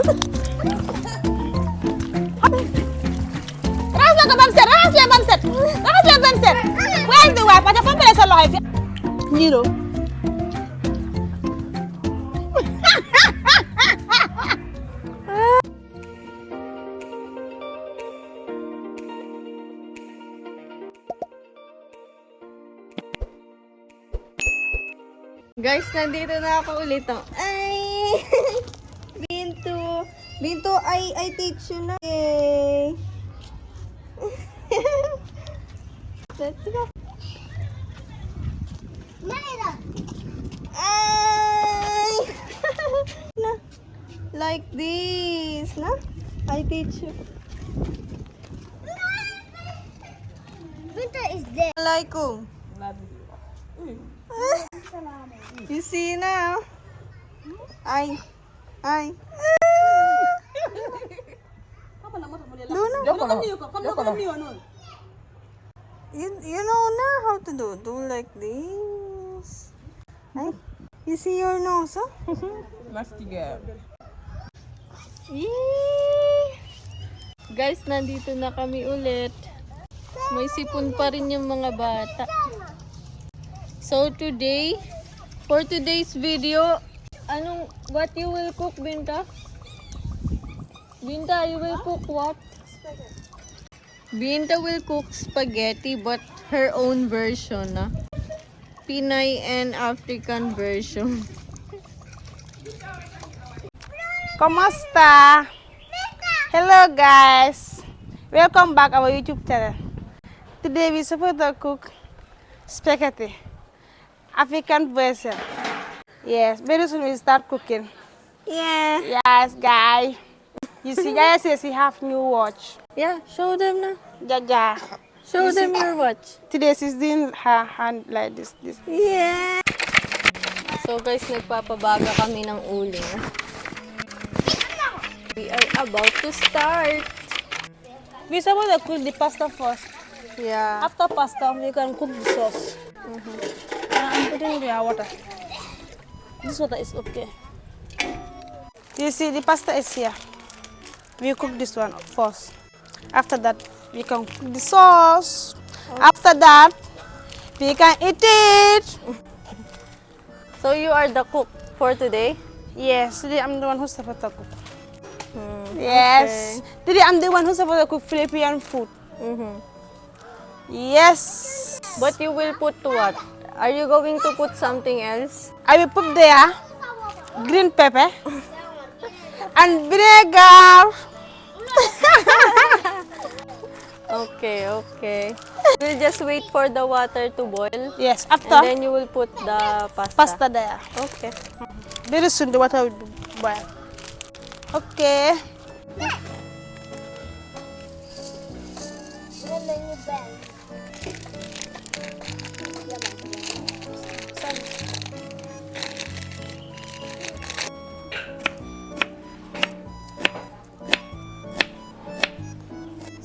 Raxas ka bamset, raxas ya bamset. Raxas ya bamset. Where's the wipe? Aja pon pele sa loxo fi. Niro. Guys, nandito na ako ulit. Oh. Ay! Binto! Binto, I teach you na. Yay! Let's go. Ay! Na. Like this, na? I teach you. Binta is there. Assalamualaikum. You see now? Ay. Ay. Luna. You know now how to do. Do like this. Ay. You see your nose, huh? Yee! Guys, nandito na kami ulit. May sipon pa rin yung mga bata. So today, for today's video, what you will cook, Binta? Binta, you will cook what? Binta will cook spaghetti, but her own version, na? Pinay and African version. Kamusta? Hello guys. Welcome back our YouTube channel. Today we supposed to cook spaghetti. African version. Yes, very soon we start cooking. Yeah. Yes, guys. You see, guys, yes, you have new watch. Yeah, show them na. Jaja. Show them your watch. Today she's doing her hand like this. Yeah. So guys, nagpapabaga kami ng uling. We are about to start. We supposed to cook the pasta first. Yeah. After pasta, we can cook the sauce. I'm putting the water. This water is okay. You see, the pasta is here. We cook this one first. After that, we can cook the sauce. After that, we can eat it. So you are the cook for today? Yes, today I'm the one who's supposed to cook. Yes. Okay. Today I'm the one who's supposed to cook Philippine food. Yes. But you will put what? Are you going to put something else? I will put there green pepper and vinegar. Okay, okay. We'll just wait for the water to boil. Yes, And after then you will put the pasta. pasta there. Okay. Very soon the water will boil. Okay.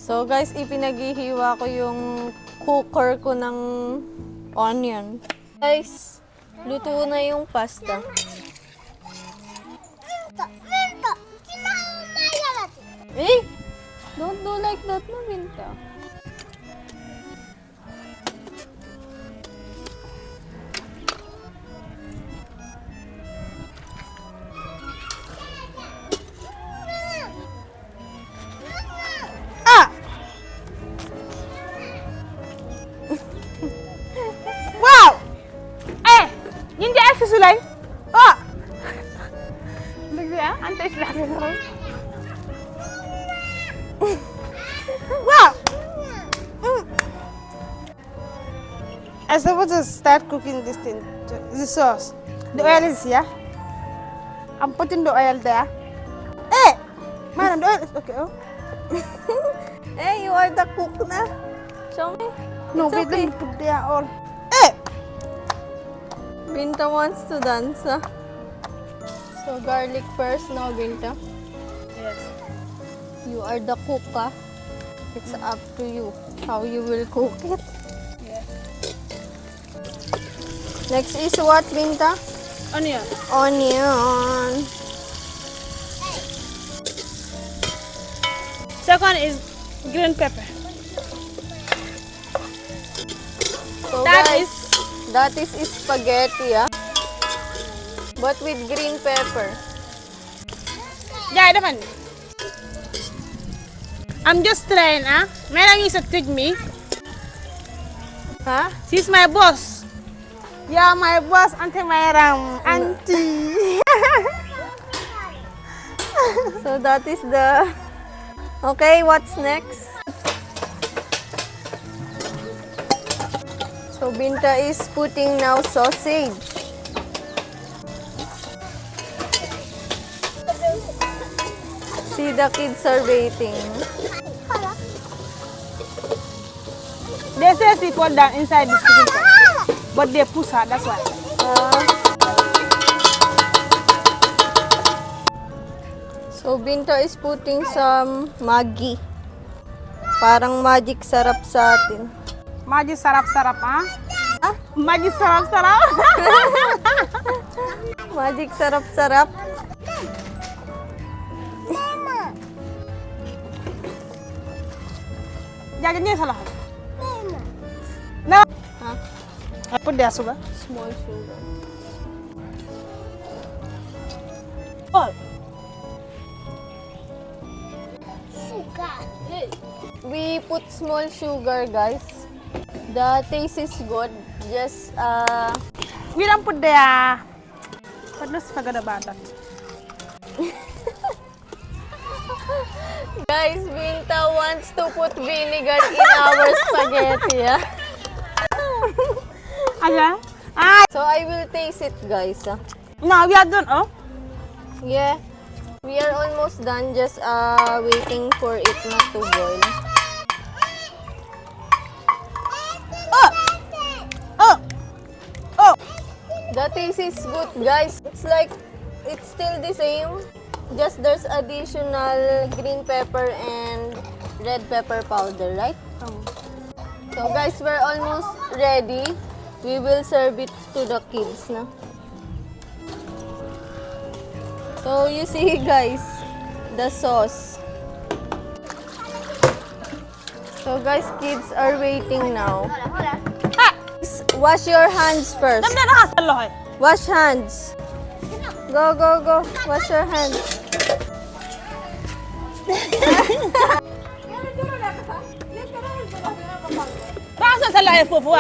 So guys, ipinaghihiwa ko yung cooker ko ng onion. Guys, luto na yung pasta. Eh! Don't do like that na, Binta. Ah! Wow! Eh! Hindi ay susulay. Oh! Bigla, antes lang. Wow! I'm supposed to start cooking this thing, the sauce. The oil is here. I'm putting the oil there. Hey! Madam, the oil is okay. Oh. Eh, you are the cook na. Show me. No, It's wait, okay. let me put there all. Hey! Binta wants to dance, ah. So, garlic first, no, Binta? Yes. You are the cook, ah. It's up to you how you will cook it. Yes. Next is what, Binta? Onion. Onion. Second is green pepper. So That guys, that is spaghetti, but with green pepper. Yeah, definitely. I'm just trying, Merang is a trick me. Huh? She's my boss. Yeah, my boss, Auntie Merang. Auntie. So that is the... Okay, what's next? So Binta is putting now sausage. See, the kids are waiting. They say she fall down inside this kitchen pot, but they push her, that's why. So Binta is putting some Maggi. Parang magic sarap sa atin. Maji sarap-sarap, Maji sarap-sarap. Magic sarap-sarap. Jangan ni salah. No. Huh? I put there sugar. Small sugar. Oh. We put small sugar, guys. The taste is good. Just We don't put there. But let's forget about that. guys, Binta wants to put vinegar in our spaghetti. Aja. So I will taste it, guys. No, we are done. Oh. Yeah, we are almost done. Just waiting for it not to boil. Oh. Oh. Oh. The taste is good, guys. It's like it's still the same. Just there's additional green pepper and red pepper powder, right? So guys, we're almost ready. We will serve it to the kids, no? So you see, guys, the sauce. So guys, kids are waiting now. Wash your hands first. Dam na salah. Wash hands. Go, go, go. Wash your hands. Rasa salah fufu.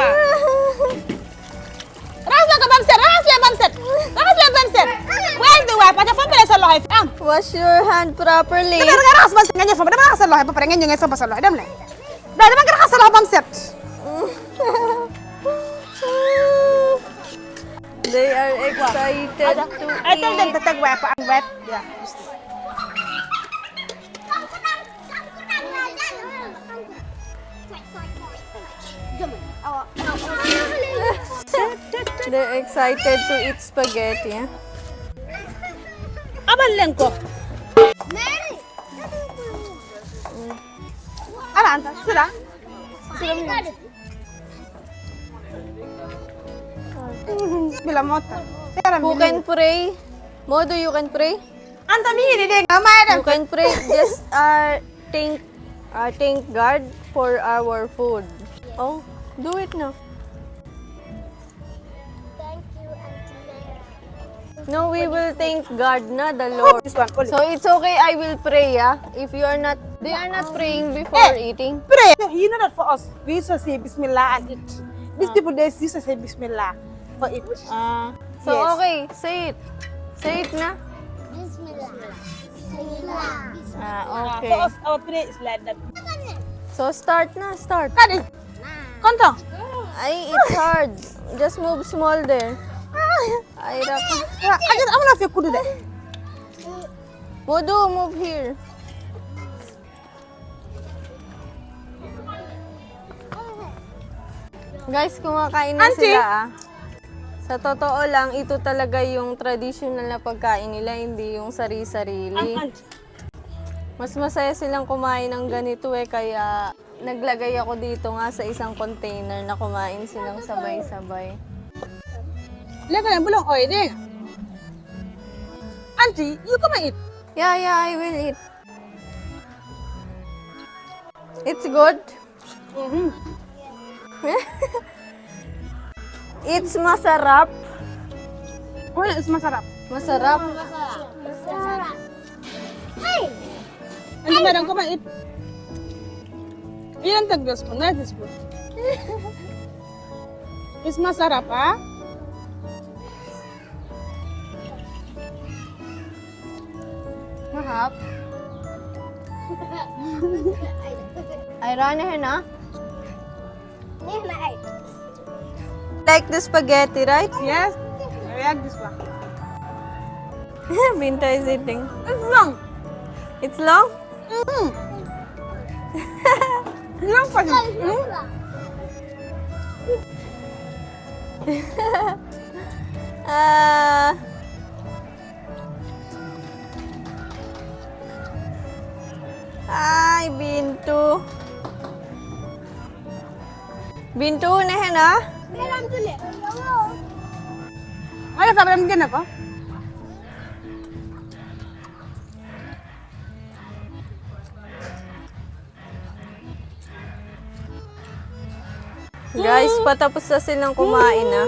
Rasa ka bamset. Rasa bamset. Rasa bamset. Where's the wipe? Aja family salah. Wash your hand properly. Benar ka rasa bamset nganya family. Benar ka salah. Pa pare nganya ngaya sa salah. Dam le. Dah benar ka salah bamset. They are excited to I tell them eat. to take wipe and wet. Yeah. They're excited to eat spaghetti. Aban lang ko. Ala anta, sila. Bila mota. Who can pray? Modo, you can pray? Anta mihiri din gamay You can pray. Just thank God for our food. Oh, do it now. Thank you, Auntie Mary. No, we will thank God, na the Lord. This one only. So it's okay, I will pray, If you are not, they are not praying before eating. Pray. You know that for us, we used to say Bismillah and eat. These people they used to say Bismillah for it. So Yes. okay, say it. Say it na. Bismillah. Bismillah. Okay. For us, our prayer is like that. So start na, start. Kadi, konto. Ay, it's hard. Just move small there. Ay, raka. I just I wanna feel kudu de. Modu, move here. Guys, kumakain na Auntie? sila, Sa totoo lang, ito talaga yung traditional na pagkain nila, hindi yung sari-sarili. Mas masaya silang kumain ng ganito kaya naglagay ako dito nga sa isang container na kumain silang sabay-sabay. Leka lang bulong oy de. Auntie, you come and eat. Yeah, I will eat. It's good. Mm-hmm. It's masarap. Oh, it's masarap. Masarap. Masarap. Hey! Ano meron ko mait? Ilan tagdos mo? Netis mo. It's masarap, ha? Mahap. Ayran hai na? Like the spaghetti, right? Yes. I like this one. Binta is eating. It's long. It's long? Mm-hmm. Long pa siya. Ah. Ay, Bintu. Bintu na hai na? Ay, sabi namin din ako. Guys, patapos na silang kumain na.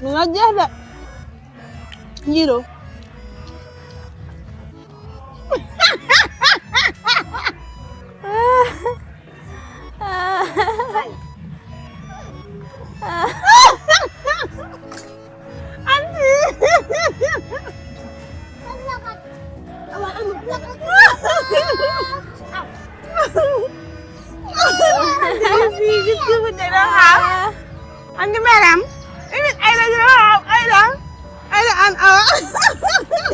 Mga jada. Zero. Ano meron? Ay lang.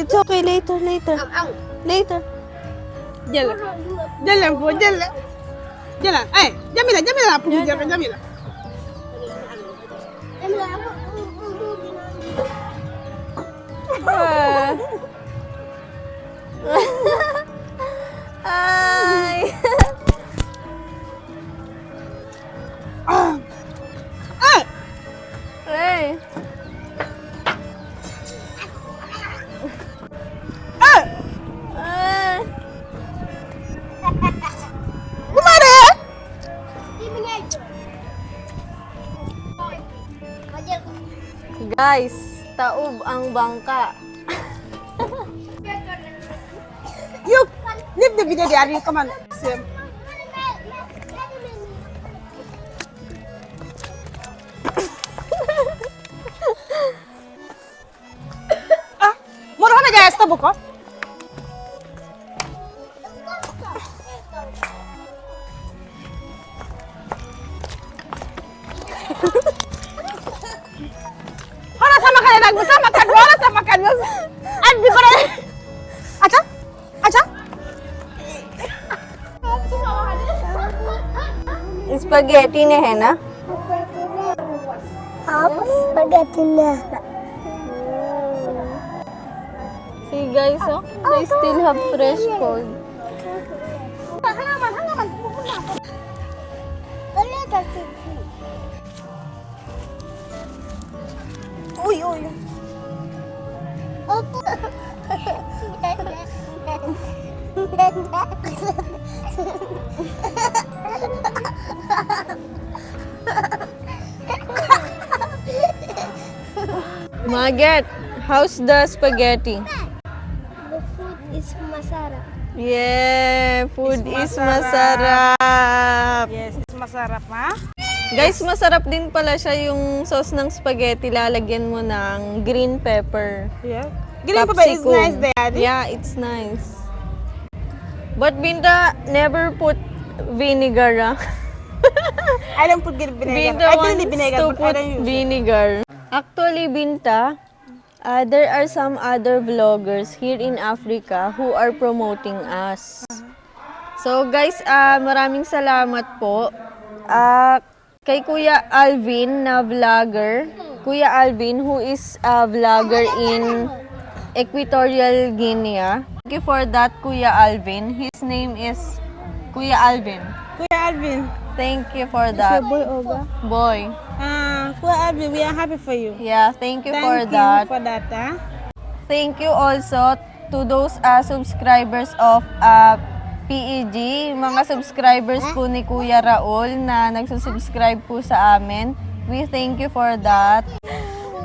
It's okay, later. Later. Jalan po, jalan. Jalan. Eh, Jamila. Puji Jamila. Ay. Hey. Guys, taob ang bangka. Yuk, leave the video there. You come on. Same. Mura na guys, tabo ko. Sama kan mo. Adi ko na. Acha? Spaghetti ne hai na? Spaghetti na. See guys, oh, they still have fresh food. Hangaman. Ulit kasi. Uy. Opo. Margaret, how's the spaghetti? The food is masarap. Yeah, food It's is masarap. Yes, it's masarap, ha? Guys, masarap din pala siya yung sauce ng spaghetti. Lalagyan mo ng green pepper. Yeah. Green pepper is nice, Daddy. Yeah, it's nice. But Binta never put vinegar. I don't put vinegar. Binta I wants didn't vinegar, to but I put don't use it. vinegar. Actually, Binta, there are some other vloggers here in Africa who are promoting us. So guys, maraming salamat po. Kay Kuya Alvin na vlogger. Kuya Alvin who is a vlogger in Equatorial Guinea. Thank you for that, Kuya Alvin. His name is Kuya Alvin. Kuya Alvin. Thank you for that. Boy, Oga. Boy. Kuya Alvin, we are happy for you. Yeah, thank you for Thank you that. for that, Thank you also to those subscribers of PEG, mga subscribers po ni Kuya Raul na nagsusubscribe po sa amin. We thank you for that.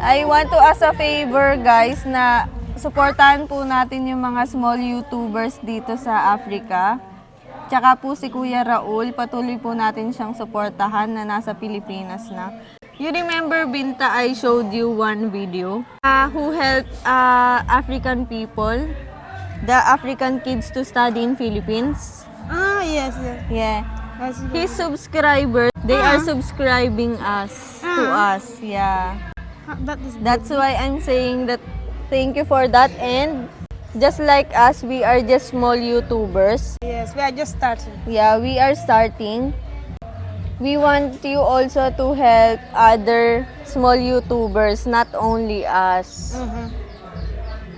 I want to ask a favor guys na suportahan po natin yung mga small YouTubers dito sa Africa. Tsaka po si Kuya Raul, patuloy po natin siyang suportahan na nasa Pilipinas na. You remember, Binta, I showed you one video who helped African people, the African kids to study in Philippines. Ah, yes, yes. Yeah. That's good. His subscribers, they are subscribing us to us. Yeah. That is That's why I'm saying that thank you for that. And just like us, we are just small YouTubers. yes, we are just starting. Yeah, we are starting. We want you also to help other small YouTubers, not only us.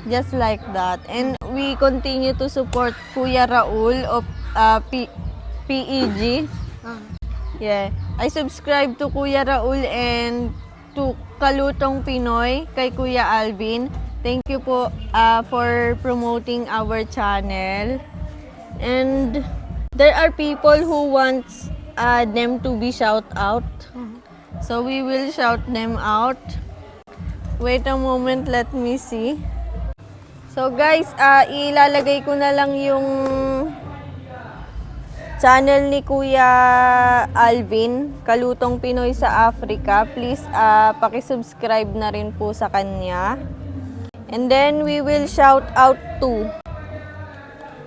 Just like that. And we continue to support Kuya Raul of PEG. Yeah. I subscribe to Kuya Raul and to Kalutong Pinoy, kay Kuya Alvin. Thank you po for promoting our channel. And there are people who wants them to be shout out. So we will shout them out. Wait a moment, let me see. So guys, ilalagay ko na lang yung channel ni Kuya Alvin, Kalutong Pinoy sa Africa. Please paki-subscribe na rin po sa kanya. And then we will shout out two people.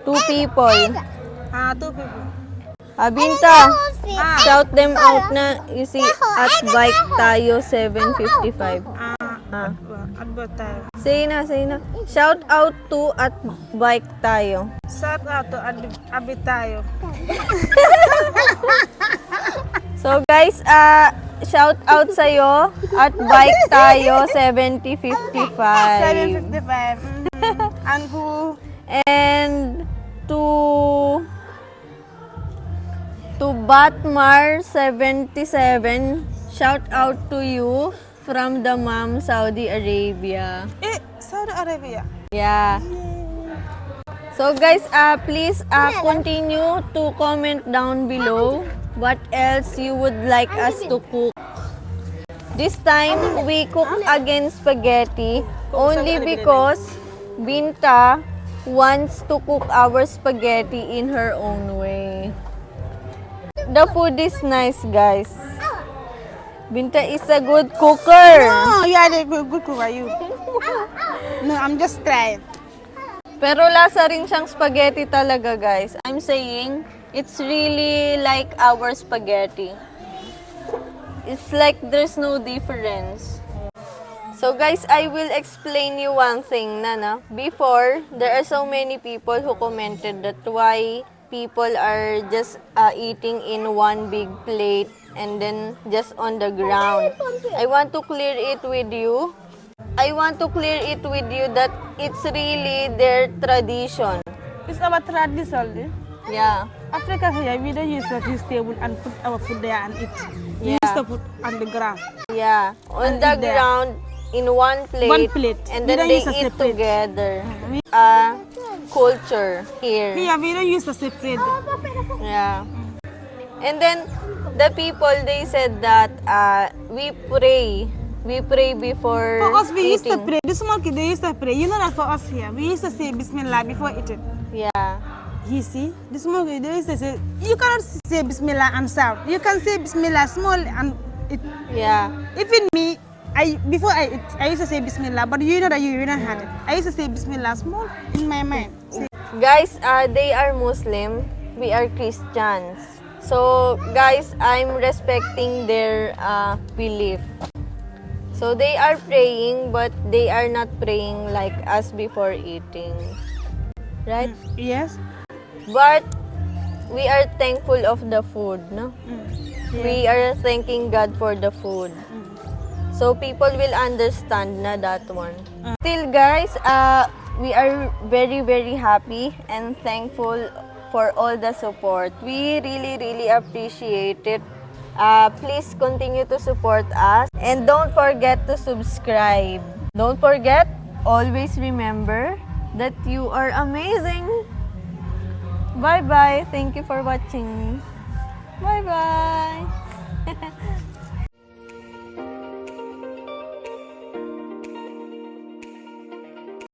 Two people. Binta, shout them out na. You see, at bike tayo 7:55. Advertise. Say na. Shout out to at bike tayo. Shout out to Abitayo. So guys, shout out sa'yo at bike tayo 7055. 755. And who? And to Batmar 77, shout out to you from the mom Saudi Arabia. Saudi Arabia. Yeah. So guys, please continue to comment down below what else you would like us to cook. This time, we cook again spaghetti only because Binta wants to cook our spaghetti in her own way. The food is nice, guys. Binta is a good cooker. No, you are a good cook, are you? No, I'm just trying. Pero lasa rin siyang spaghetti talaga, guys. I'm saying, it's really like our spaghetti. It's like there's no difference. So guys, I will explain you one thing, Nana. Before, there are so many people who commented that why people are just eating in one big plate and then just on the ground. I want to clear it with you. That it's really their tradition. It's our tradition. Yeah. Africa here, we don't use this table and put our food there and eat. We Yeah. used to put on the ground. Yeah. On And the eat there. ground, in one plate. One plate. And We then don't they use a eat separate. together. Culture here. Here, we don't use a separate. Yeah. And then the people, they said that we pray before For us, we used to eating. pray. The small kids, they used to pray. You know that for us here, we used to say Bismillah before eating. Yeah. You see, the small kids, they used to say, you cannot say Bismillah and shout. You can say Bismillah small and it. Yeah. Even me, before I eat, I used to say Bismillah, but you know that you don't have it. I used to say Bismillah small in my mind. See? Guys, they are Muslim. We are Christians. So, guys, I'm respecting their belief. So, they are praying, but they are not praying like us before eating. Right? Yes. But, we are thankful of the food, no? We are thanking God for the food. So, people will understand na that one. Still, guys, we are very, very happy and thankful for all the support. We really appreciate it. Please continue to support us. And don't forget to subscribe. Don't forget, always remember that you are amazing. Bye-bye. Thank you for watching. Bye-bye.